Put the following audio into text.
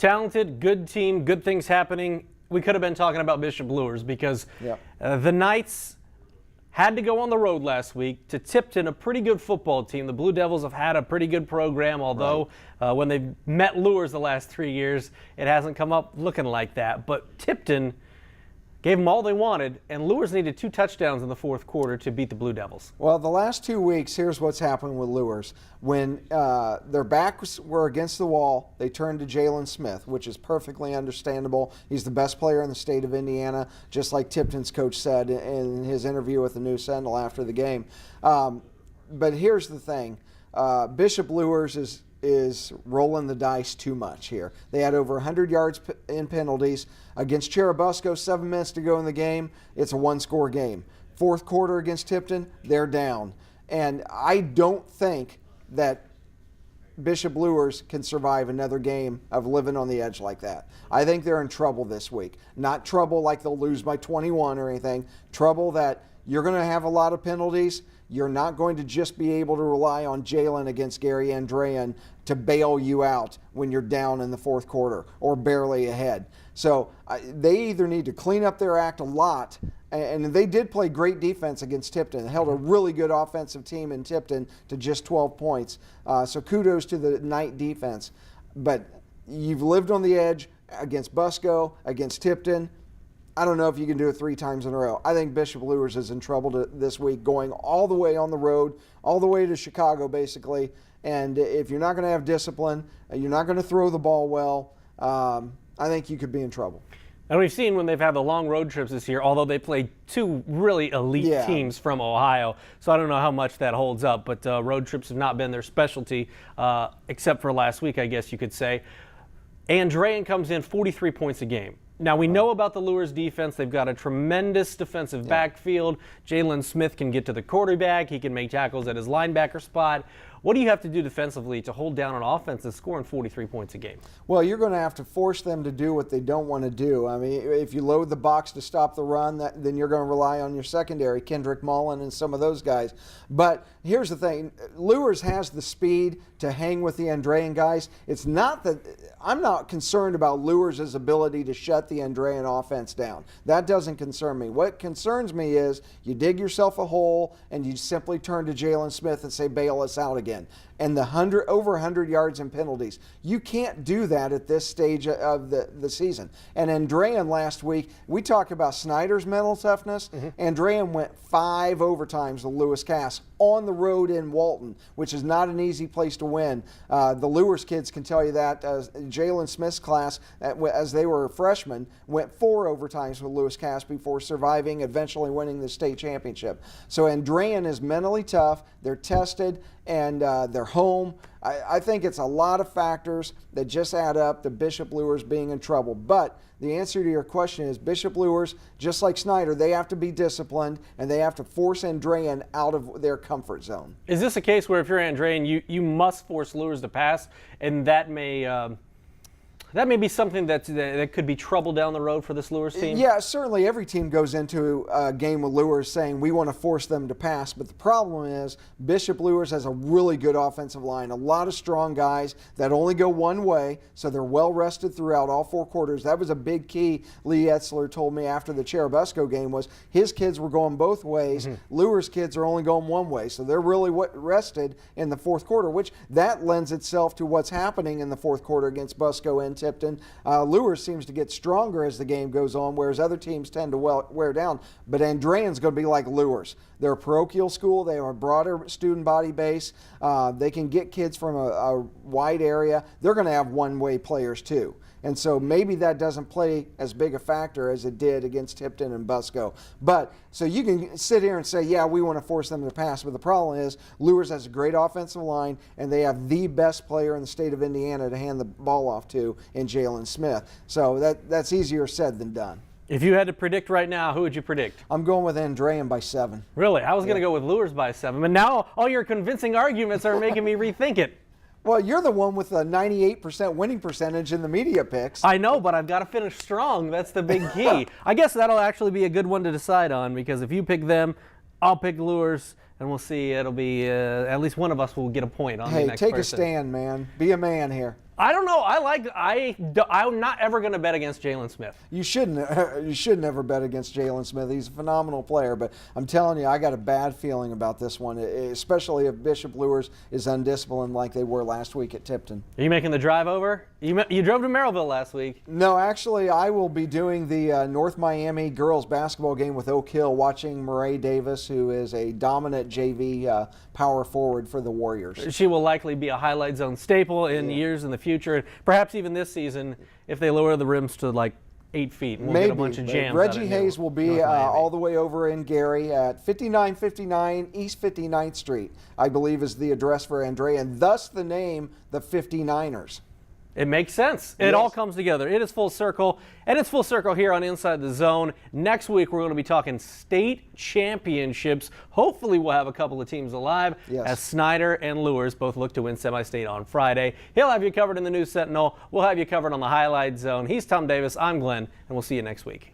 Talented, good team, good things happening. We could have been talking about Bishop Luers because the Knights had to go on the road last week to Tipton, a pretty good football team. The Blue Devils have had a pretty good program, although when they've met Luers the last 3 years, it hasn't come up looking like that. But Tipton gave them all they wanted, and Luers needed 2 touchdowns in the fourth quarter to beat the Blue Devils. Well, the last 2 weeks, here's what's happened with Luers. When their backs were against the wall, they turned to Jalen Smith, which is perfectly understandable. He's the best player in the state of Indiana, just like Tipton's coach said in his interview with the News Sentinel after the game. But here's the thing. Bishop Luers is rolling the dice too much here. They had over 100 yards in penalties. Against Cherubusco, 7 minutes to go in the game. It's a 1-score game. Fourth quarter against Tipton, they're down. And I don't think that Bishop Luers can survive another game of living on the edge like that. I think they're in trouble this week. Not trouble like they'll lose by 21 or anything. Trouble that you're going to have a lot of penalties. You're not going to just be able to rely on Jalen against Gary Andrean to bail you out when you're down in the fourth quarter or barely ahead. So they either need to clean up their act a lot, and they did play great defense against Tipton. They held a really good offensive team in Tipton to just 12 points. So kudos to the Knight defense. But you've lived on the edge against Busco, against Tipton. I don't know if you can do it 3 times in a row. I think Bishop Luers is in trouble this week, going all the way on the road, all the way to Chicago, basically. And if you're not going to have discipline, you're not going to throw the ball well, I think you could be in trouble. And we've seen when they've had the long road trips this year, although they played 2 really elite teams from Ohio, so I don't know how much that holds up, but road trips have not been their specialty, except for last week, I guess you could say. Andrean comes in 43 points a game. Now, we know about the Luers defense. They've got a tremendous defensive backfield. Jalen Smith can get to the quarterback. He can make tackles at his linebacker spot. What do you have to do defensively to hold down an offense that's scoring 43 points a game? Well, you're going to have to force them to do what they don't want to do. I mean, if you load the box to stop the run, then you're going to rely on your secondary, Kendrick Mullen and some of those guys. But here's the thing. Luers has the speed to hang with the Andrean guys. It's not that I'm not concerned about Luers' ability to shut the Andrean offense down. That doesn't concern me. What concerns me is you dig yourself a hole and you simply turn to Jalen Smith and say, bail us out again. And the over 100 yards in penalties. You can't do that at this stage of the season. And Andrean last week, we talked about Snyder's mental toughness. Andrean went 5 overtimes to Lewis Cass on the road in Walton, which is not an easy place to win. The Luers kids can tell you that. Jalen Smith's class, as they were freshmen, went 4 overtimes with Lewis Cass before surviving, eventually winning the state championship. So Andrean is mentally tough. They're tested, and they're home. I think it's a lot of factors that just add up to Bishop Luers being in trouble. But the answer to your question is Bishop Luers, just like Snyder, they have to be disciplined, and they have to force Andrean out of their comfort zone. Is this a case where if you're Andrean, you must force Luers to pass, and that may be something that could be trouble down the road for this Luers team? Yeah, certainly every team goes into a game with Luers saying we want to force them to pass. But the problem is Bishop Luers has a really good offensive line, a lot of strong guys that only go one way, so they're well rested throughout all 4 quarters. That was a big key Lee Etzler told me after the Cherubusco game was his kids were going both ways. Luers kids are only going one way, so they're really rested in the fourth quarter, which that lends itself to what's happening in the fourth quarter against Busco and Tipton. Luers seems to get stronger as the game goes on, whereas other teams tend to wear down. But Andrean's going to be like Luers. They're a parochial school. They have a broader student body base. They can get kids from a wide area. They're going to have one-way players too. And so maybe that doesn't play as big a factor as it did against Tipton and Busco. But so you can sit here and say, yeah, we want to force them to pass. But the problem is Luers has a great offensive line, and they have the best player in the state of Indiana to hand the ball off to in Jalen Smith. So that's easier said than done. If you had to predict right now, who would you predict? I'm going with Andrean by 7. Really? I was going to go with Luers by 7. But now all your convincing arguments are making me rethink it. Well, you're the one with a 98% winning percentage in the media picks. I know, but I've got to finish strong. That's the big key. I guess that'll actually be a good one to decide on, because if you pick them, I'll pick Luers, and we'll see. It'll be at least one of us will get a point on the next person. Hey, take a stand, man. Be a man here. I don't know. I'm not ever going to bet against Jalen Smith. You shouldn't. You should never bet against Jalen Smith. He's a phenomenal player, but I'm telling you, I got a bad feeling about this one, especially if Bishop Luers is undisciplined like they were last week at Tipton. Are you making the drive over? You drove to Merrillville last week. No, actually, I will be doing the North Miami girls basketball game with Oak Hill, watching Murray Davis, who is a dominant JV power forward for the Warriors. She will likely be a highlight zone staple in years in the future, and perhaps even this season if they lower the rims to like 8 feet. And we'll Maybe, get a bunch of jams. Reggie Hayes will be all the way over in Gary at 5959 East 59th Street, I believe is the address for Andrean, and thus the name, the 59ers. It makes sense. It all comes together. It is full circle, and it's full circle here on Inside the Zone. Next week, we're going to be talking state championships. Hopefully, we'll have a couple of teams alive as Snyder and Luers both look to win semi-state on Friday. He'll have you covered in the News Sentinel. We'll have you covered on the Highlight Zone. He's Tom Davis. I'm Glenn, and we'll see you next week.